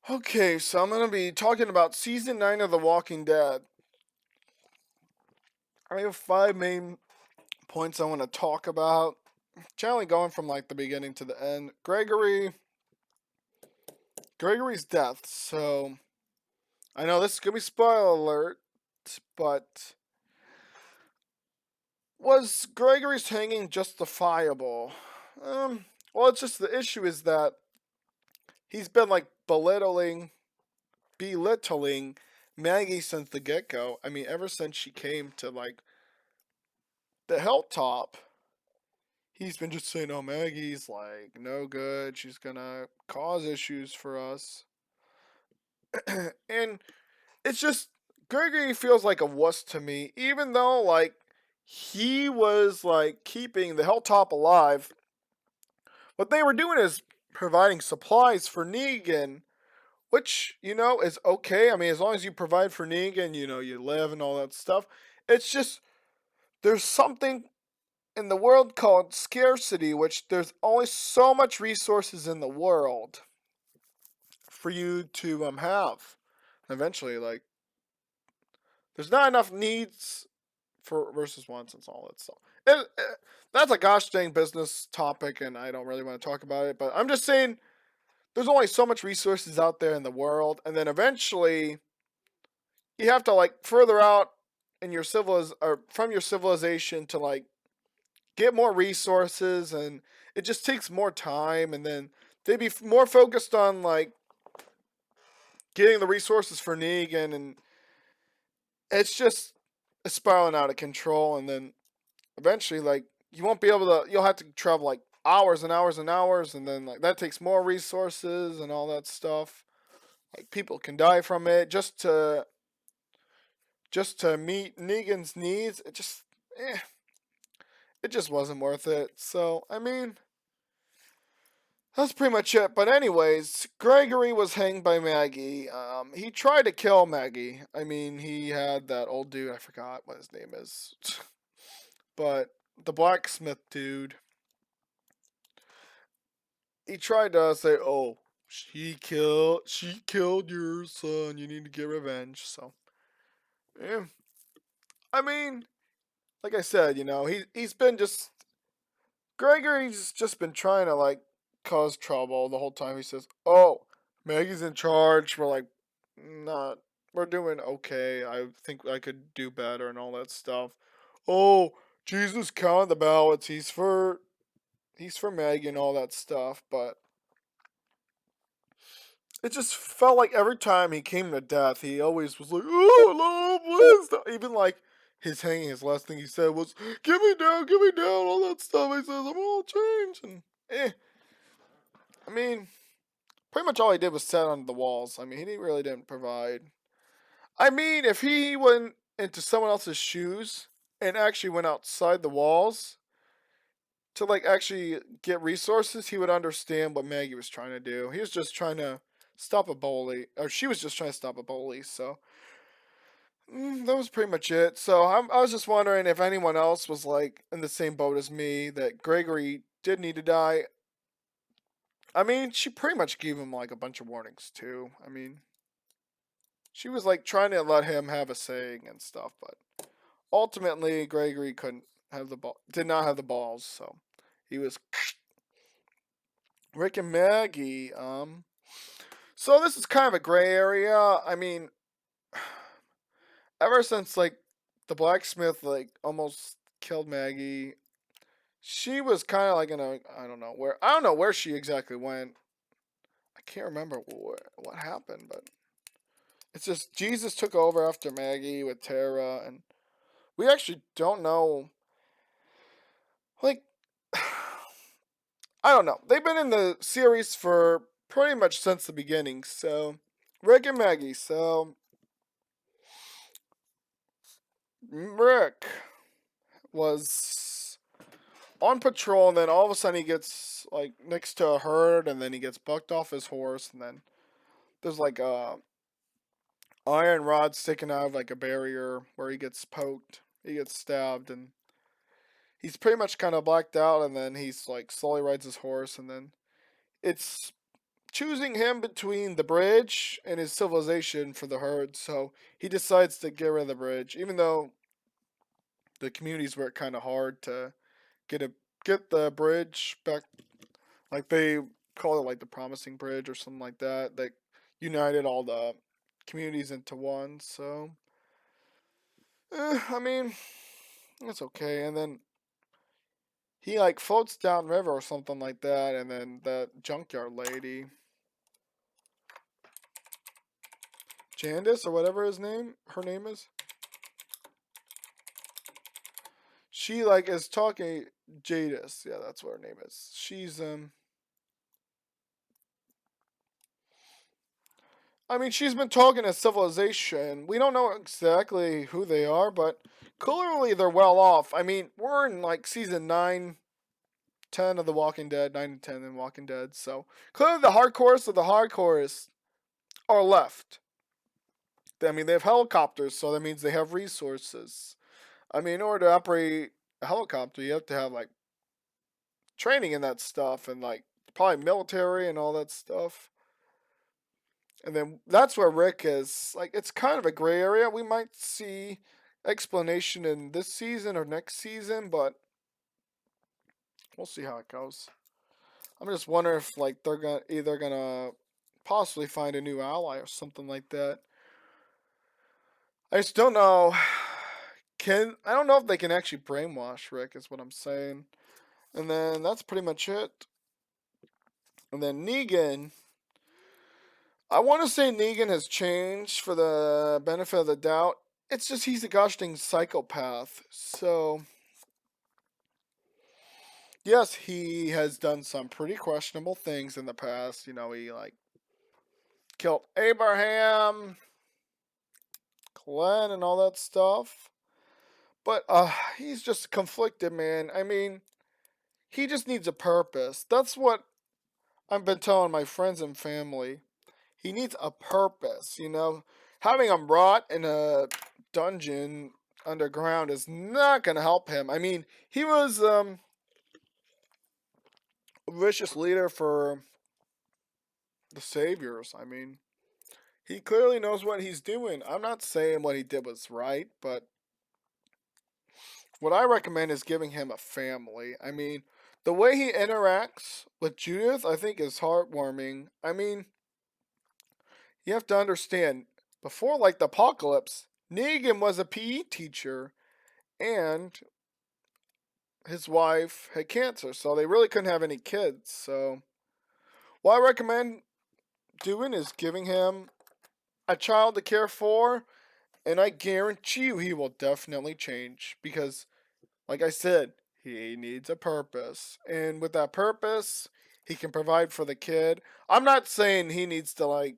Okay, so I'm gonna be talking about season 9 of The Walking Dead. I have 5 main points I want to talk about. Generally going from like the beginning to the end. Gregory's death. So I know this is gonna be spoiler alert, but was Gregory's hanging justifiable? Well, it's just the issue is that he's been like belittling Maggie since the get go. I mean, ever since she came to like the hilltop, he's been just saying, "Oh, Maggie's like no good. She's gonna cause issues for us," and it's just Gregory feels like a wuss to me, even though like he was like keeping the hilltop alive. What they were doing is providing supplies for Negan, which is okay. I mean, as long as you provide for Negan, you live and all that stuff. It's just there's something in the world called scarcity, which there's only so much resources in the world for you to have. Eventually, like there's not enough needs for versus wants and all that stuff. That's a gosh dang business topic, and I don't really want to talk about it. But I'm just saying, there's only so much resources out there in the world, and then eventually you have to like further out in your or from your civilization to like get more resources, and it just takes more time, and then they'd be more focused on like getting the resources for Negan, and it's just spiraling out of control, and then eventually like you won't be able to you'll have to travel like hours and hours and hours, and then like that takes more resources and all that stuff. Like people can die from it just to meet Negan's needs. It just wasn't worth it. So I mean, that's pretty much it. But anyways, Gregory was hanged by Maggie. He tried to kill Maggie. I mean, he had that old dude. I forgot what his name is, but the blacksmith dude. He tried to say, "Oh, she killed your son. You need to get revenge." So yeah, I mean, like I said, he's been just Gregory's just been trying to like cause trouble the whole time. He says, "Oh, Maggie's in charge. We're like, not. We're doing okay. I think I could do better and all that stuff." Oh, Jesus counted the ballots. He's for Maggie and all that stuff. But it just felt like every time he came to death, he always was like, "Oh, hello, please." Even like his hanging, his last thing he said was, get me down," all that stuff. He says, "I'm all changed," and I mean, pretty much all he did was sit on the walls. I mean, he really didn't provide. I mean, if he went into someone else's shoes and actually went outside the walls to like actually get resources, he would understand what Maggie was trying to do. He was just trying to stop a bully, or she was just trying to stop a bully. So that was pretty much it. So I was just wondering if anyone else was like in the same boat as me that Gregory did need to die. I mean, she pretty much gave him like a bunch of warnings too. I mean, she was like trying to let him have a saying and stuff, but ultimately Gregory couldn't have the ball, did not have the balls, so he was Rick and Maggie. So this is kind of a gray area. I mean, ever since like the blacksmith like almost killed Maggie, she was kind of like in a I don't know where she exactly went. I can't remember what happened, but it's just Jesus took over after Maggie with Tara, and we actually don't know. Like, I don't know. They've been in the series for pretty much since the beginning. So, Rick and Maggie. So, Rick was on patrol, and then all of a sudden he gets like next to a herd, and then he gets bucked off his horse, and then there's like a iron rod sticking out of like a barrier where he gets poked. He gets stabbed, and he's pretty much kind of blacked out, and then he's like slowly rides his horse, and then it's choosing him between the bridge and his civilization for the herd. So he decides to get rid of the bridge, even though the communities work kind of hard to get a get the bridge back. Like they call it like the promising bridge or something like that. That united all the communities into one. So I mean, it's okay. And then he like floats downriver or something like that. And then that junkyard lady, Jandis or whatever her name is. She like is talking Jadis. Yeah, that's what her name is. She's I mean, she's been talking to civilization. We don't know exactly who they are, but clearly they're well off. I mean, we're in like season 9, 10 of The Walking Dead, 9 and 10 in Walking Dead. So clearly the hardcores of the hardcores are left. I mean, they have helicopters, so that means they have resources. I mean, in order to operate a helicopter, you have to have like training in that stuff and like probably military and all that stuff. And then that's where Rick is. Like, it's kind of a gray area. We might see explanation in this season or next season, but we'll see how it goes. I'm just wondering if like they're gonna either gonna possibly find a new ally or something like that. I just don't know. I don't know if they can actually brainwash Rick is what I'm saying. And then that's pretty much it. And then Negan, I want to say Negan has changed for the benefit of the doubt. It's just he's a gosh dang psychopath. So, yes, he has done some pretty questionable things in the past. You know, he like killed Abraham, Glenn, and all that stuff. But he's just conflicted, man. I mean, he just needs a purpose. That's what I've been telling my friends and family. He needs a purpose, you know. Having him rot in a dungeon underground is not gonna help him. I mean, he was a vicious leader for the Saviors. I mean, he clearly knows what he's doing. I'm not saying what he did was right, but what I recommend is giving him a family. I mean, the way he interacts with Judith, I think, is heartwarming. I mean, you have to understand, before like the apocalypse, Negan was a PE teacher and his wife had cancer, so they really couldn't have any kids. So, what I recommend doing is giving him a child to care for, and I guarantee you he will definitely change because, like I said, he needs a purpose, and with that purpose, he can provide for the kid. I'm not saying he needs to like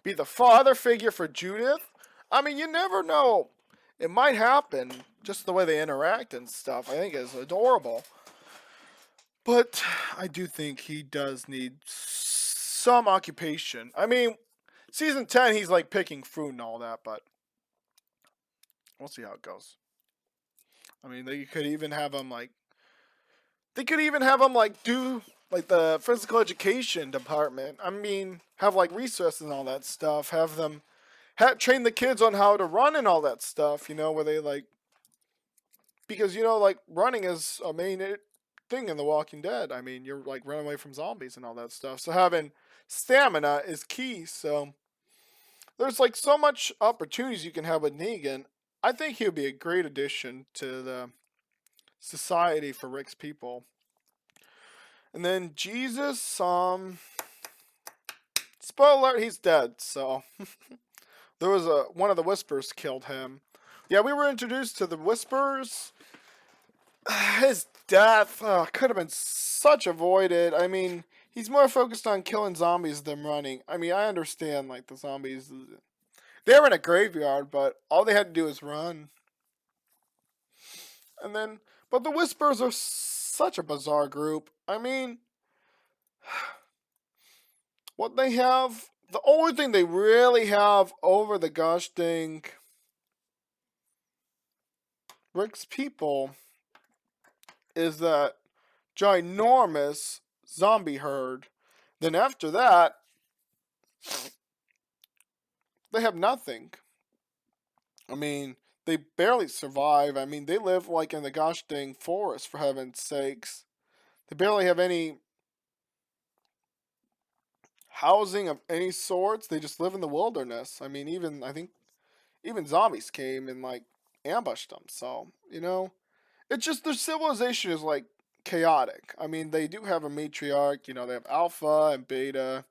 be the father figure for Judith. I mean, you never know. It might happen. Just the way they interact and stuff, I think is adorable. But I do think he does need some occupation. I mean, season 10, he's like picking fruit and all that, but we'll see how it goes. I mean, they could even have him like, do like the physical education department. I mean, have like resources and all that stuff. Have them train the kids on how to run and all that stuff. You know, where they like, because you know, like running is a main thing in The Walking Dead. I mean, you're like running away from zombies and all that stuff. So having stamina is key. So there's like so much opportunities you can have with Negan. I think he would be a great addition to the society for Rick's people. And then Jesus, spoiler alert, he's dead. So there was one of the Whispers killed him. Yeah, we were introduced to the Whispers. His death could have been such avoided. I mean, he's more focused on killing zombies than running. I mean, I understand like the zombies. They were in a graveyard, but all they had to do was run. And then, but the Whispers are such a bizarre group. I mean, what they have, the only thing they really have over the gosh dang Rick's people is that ginormous zombie herd Then after that, they have nothing. I mean, they barely survive. I mean, they live like in the gosh dang forest, for heaven's sakes. They barely have any housing of any sorts. They just live in the wilderness. I mean, even I think even zombies came and like ambushed them. So it's just their civilization is like chaotic. I mean, they do have a matriarch. They have Alpha and Beta.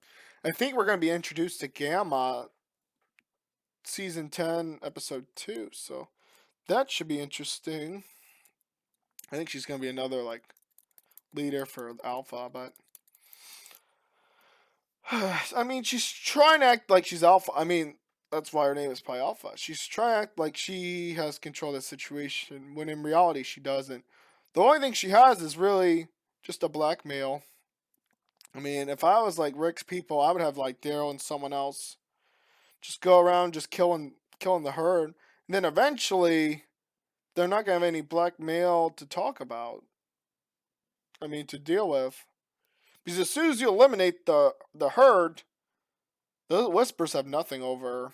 I think we're gonna be introduced to Gamma, season 10, episode 2. So that should be interesting. I think she's gonna be another like leader for Alpha, but I mean, she's trying to act like she's Alpha. I mean, that's why her name is probably Alpha. She's trying to act like she has control of the situation, when in reality she doesn't. The only thing she has is really just a blackmail. I mean, if I was like Rick's people, I would have like Daryl and someone else just go around just killing the herd. And then eventually they're not gonna have any blackmail to talk about. I mean, to deal with. Because as soon as you eliminate the herd, the Whispers have nothing over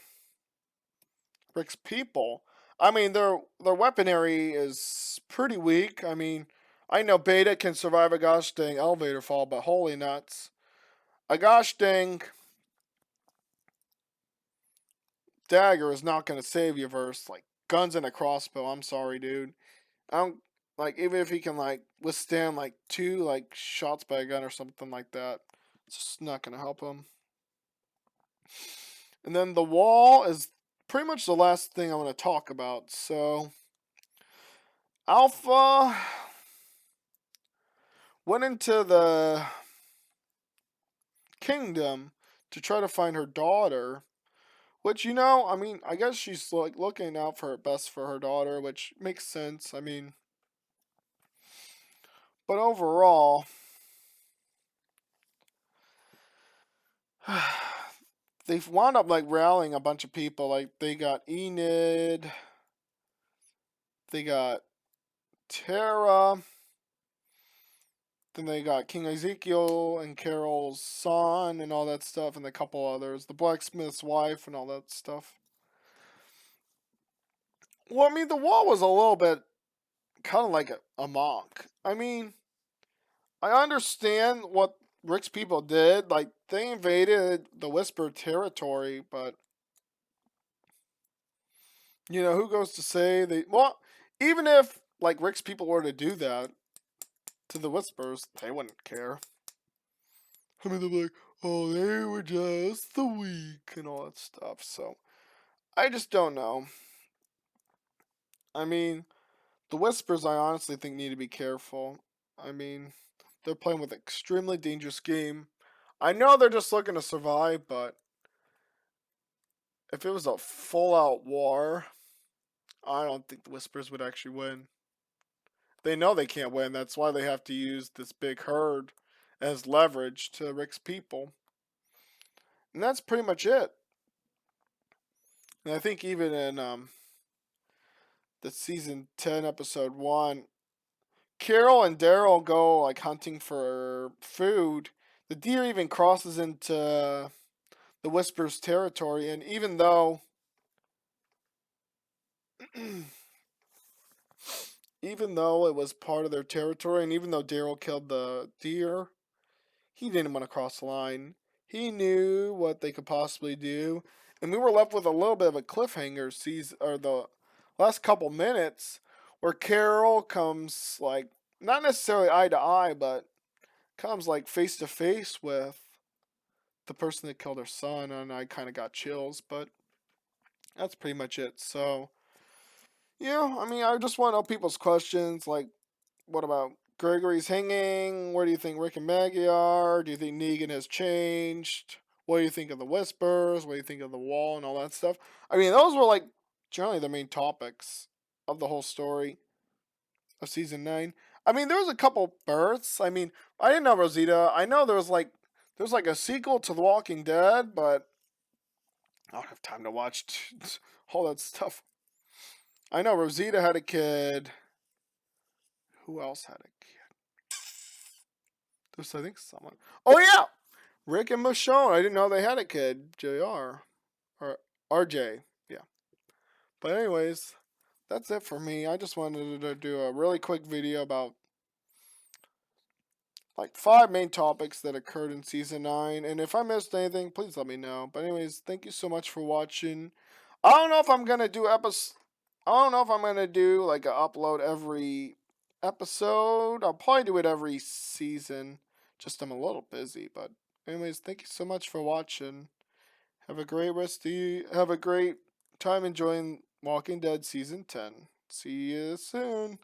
Rick's people. I mean, their weaponry is pretty weak. I mean, I know Beta can survive a gosh dang elevator fall, but holy nuts. A gosh dang dagger is not gonna save you versus like guns and a crossbow. I'm sorry, dude. I don't like, even if he can like withstand like 2 like shots by a gun or something like that, it's just not gonna help him. And then the wall is pretty much the last thing I want to talk about. So Alpha went into the kingdom to try to find her daughter, which I mean, I guess she's like looking out for her best for her daughter, which makes sense. I mean, but overall, they've wound up like rallying a bunch of people. Like they got Enid, they got Tara, then they got King Ezekiel and Carol's son and all that stuff, and a couple others. The blacksmith's wife and all that stuff. Well, I mean, the wall was a little bit kind of like a mock. I mean, I understand what Rick's people did. Like, they invaded the Whisper territory, but, who goes to say they. Well, even if, like, Rick's people were to do that to the Whispers, they wouldn't care. I mean, they'd be like, oh, they were just the weak and all that stuff. So, I just don't know. I mean, the Whispers, I honestly think, need to be careful. I mean, they're playing with an extremely dangerous game. I know they're just looking to survive, but if it was a full out war, I don't think the Whispers would actually win. They know they can't win. That's why they have to use this big herd as leverage to Rick's people. And that's pretty much it. And I think even in the season 10, episode 1, Carol and Daryl go like hunting for food. The deer even crosses into the Whisper's territory, and even though even though it was part of their territory, and even though Daryl killed the deer, he didn't want to cross the line. He knew what they could possibly do, and we were left with a little bit of a cliffhanger season, or the last couple minutes, where Carol comes like not necessarily eye to eye, but comes like face to face with the person that killed her son, and I kind of got chills, but that's pretty much it. So, yeah, I mean, I just want to know people's questions, like, what about Gregory's hanging? Where do you think Rick and Maggie are? Do you think Negan has changed? What do you think of the Whispers? What do you think of the wall and all that stuff? I mean, those were like generally the main topics of the whole story of season 9. I mean, there was a couple births. I mean, I didn't know Rosita. I know there's like a sequel to The Walking Dead, but I don't have time to watch all that stuff. I know Rosita had a kid. Who else had a kid? There's, I think, someone. Oh yeah, Rick and Michonne. I didn't know they had a kid. JR. Or RJ. Yeah. But anyways, that's it for me. I just wanted to do a really quick video about like 5 main topics that occurred in season 9. And if I missed anything, please let me know. But anyways, thank you so much for watching. I don't know if I'm gonna do I don't know if I'm gonna do like an upload every episode. I'll probably do it every season. Just I'm a little busy. But anyways, thank you so much for watching. Have a great rest of you. Have a great time enjoying Walking Dead season 10. See you soon.